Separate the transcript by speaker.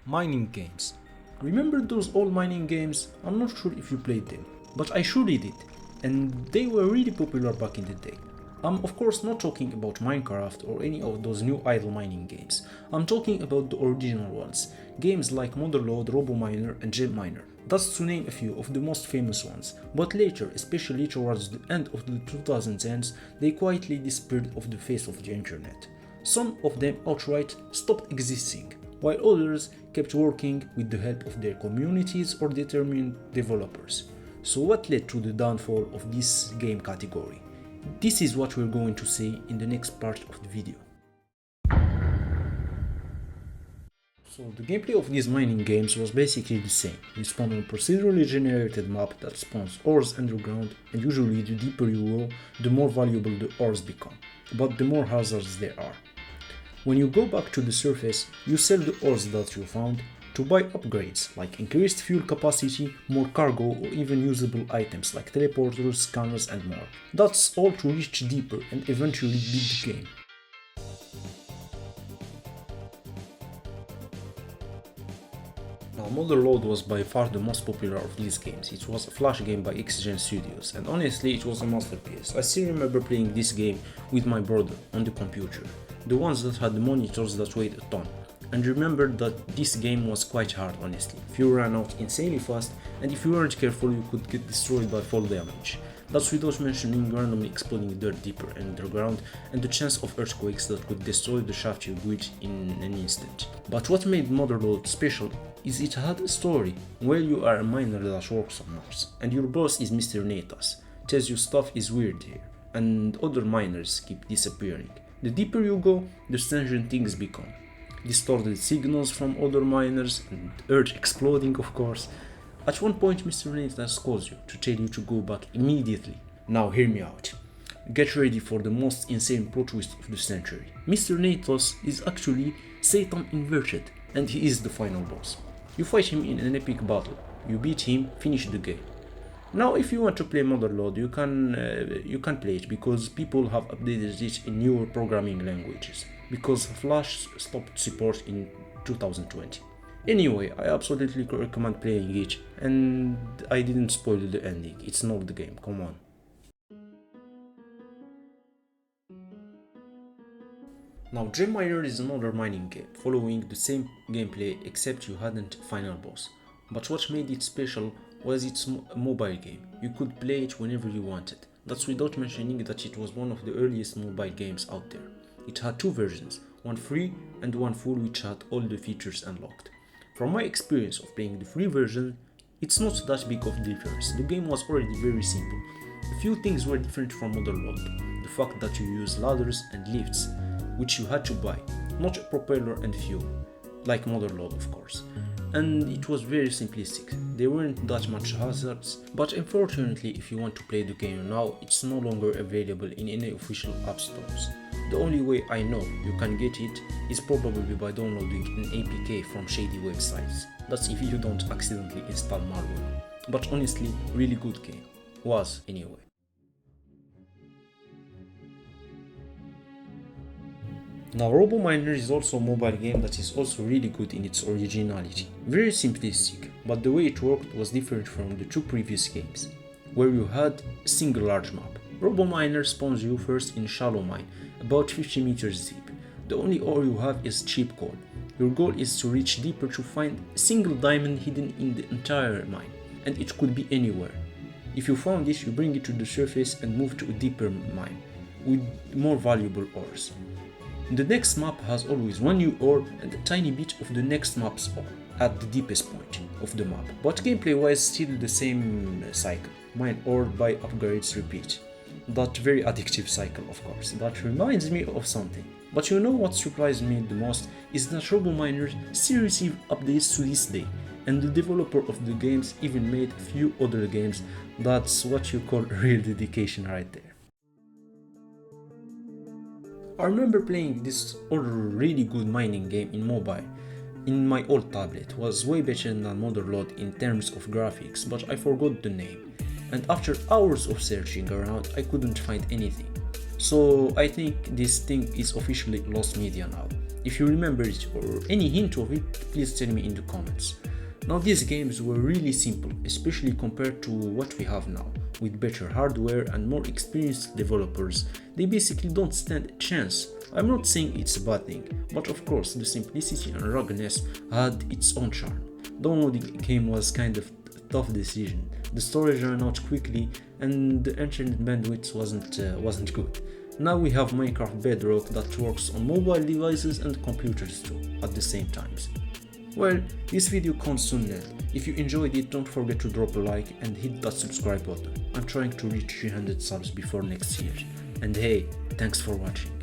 Speaker 1: Mining games. Remember those old mining games? I'm not sure if you played them, but I surely did, and they were really popular back in the day. I'm of course not talking about Minecraft or any of those new idle mining games. I'm talking about the original ones, games like Motherload, Robominer and gemininer. That's to name a few of the most famous ones, but later, especially towards the end of the 2010s, they quietly disappeared off the face of the internet. Some of them outright stopped existing, while others kept working with the help of their communities or determined developers. So what led to the downfall of this game category? This is what we're going to see in the next part of the video. So the gameplay of these mining games was basically the same. You spawn on a procedurally generated map that spawns ores underground, and usually the deeper you go, the more valuable the ores become, but the more hazards there are. When you go back to the surface, you sell the ores that you found to buy upgrades like increased fuel capacity, more cargo, or even usable items like teleporters, scanners and more. That's all to reach deeper and eventually beat the game. Now Motherload was by far the most popular of these games. It was a flash game by Xgen Studios, and honestly it was a masterpiece. I still remember playing this game with my brother on the computer, the ones that had the monitors that weighed a ton. And remember that this game was quite hard honestly. If you ran out insanely fast, and if you weren't careful you could get destroyed by fall damage. That's without mentioning randomly exploding dirt deeper underground and the chance of earthquakes that could destroy the shaft you built in an instant. But what made Motherload special is it had a story where you are a miner that works on Mars, and your boss is Mr. Natas, tells you stuff is weird here, and other miners keep disappearing. The deeper you go, the stranger things become. Distorted signals from other miners, and earth exploding of course. At one point Mr. Natas calls you to tell you to go back immediately. Now hear me out. Get ready for the most insane plot twist of the century. Mr. Natas is actually Satan inverted, and he is the final boss. You fight him in an epic battle, you beat him, finish the game. Now if you want to play Motherload, you can play it because people have updated it in newer programming languages, because Flash stopped support in 2020. Anyway, I absolutely recommend playing it, and I didn't spoil the ending, it's not the game, come on. Now gemininer is another mining game, following the same gameplay except you hadn't a final boss. But what made it special was its mobile game. You could play it whenever you wanted. That's without mentioning that it was one of the earliest mobile games out there. It had two versions, one free and one full, which had all the features unlocked. From my experience of playing the free version, it's not that big of a difference. The game was already very simple. A few things were different from Motherload. The fact that you use ladders and lifts, which you had to buy, not a propeller and fuel, like Motherload of course. And it was very simplistic. There weren't that much hazards, but unfortunately if you want to play the game now, it's no longer available in any official app stores. The only way I know you can get it is probably by downloading an APK from shady websites. That's if you don't accidentally install malware. But honestly, really good game. Was anyway. Now Robominer is also a mobile game that is also really good in its originality. Very simplistic, but the way it worked was different from the two previous games, where you had a single large map. Robominer spawns you first in a shallow mine, about 50 meters deep. The only ore you have is cheap coal. Your goal is to reach deeper to find a single diamond hidden in the entire mine, and it could be anywhere. If you found it, you bring it to the surface and move to a deeper mine, with more valuable ores. The next map has always one new ore and a tiny bit of the next map's ore at the deepest point of the map, but gameplay wise still the same cycle. Mine ore, buy upgrades, repeat. That very addictive cycle of course. That reminds me of something. But you know what surprised me the most is that Robominer still receive updates to this day, and the developer of the games even made a few other games. That's what you call real dedication right there. I remember playing this other really good mining game in mobile in my old tablet. It was way better than Motherload in terms of graphics, but I forgot the name, and after hours of searching around I couldn't find anything. So I think this thing is officially lost media now. If you remember it or any hint of it, please tell me in the comments. Now these games were really simple, especially compared to what we have now. With better hardware and more experienced developers, they basically don't stand a chance. I'm not saying it's a bad thing, but of course the simplicity and ruggedness had its own charm. Downloading a game was kind of a tough decision. The storage ran out quickly and the internet bandwidth wasn't good. Now we have Minecraft Bedrock that works on mobile devices and computers too, at the same times. Well, this video comes to an end. If you enjoyed it, don't forget to drop a like and hit that subscribe button. I'm trying to reach 300 subs before next year. And hey, thanks for watching.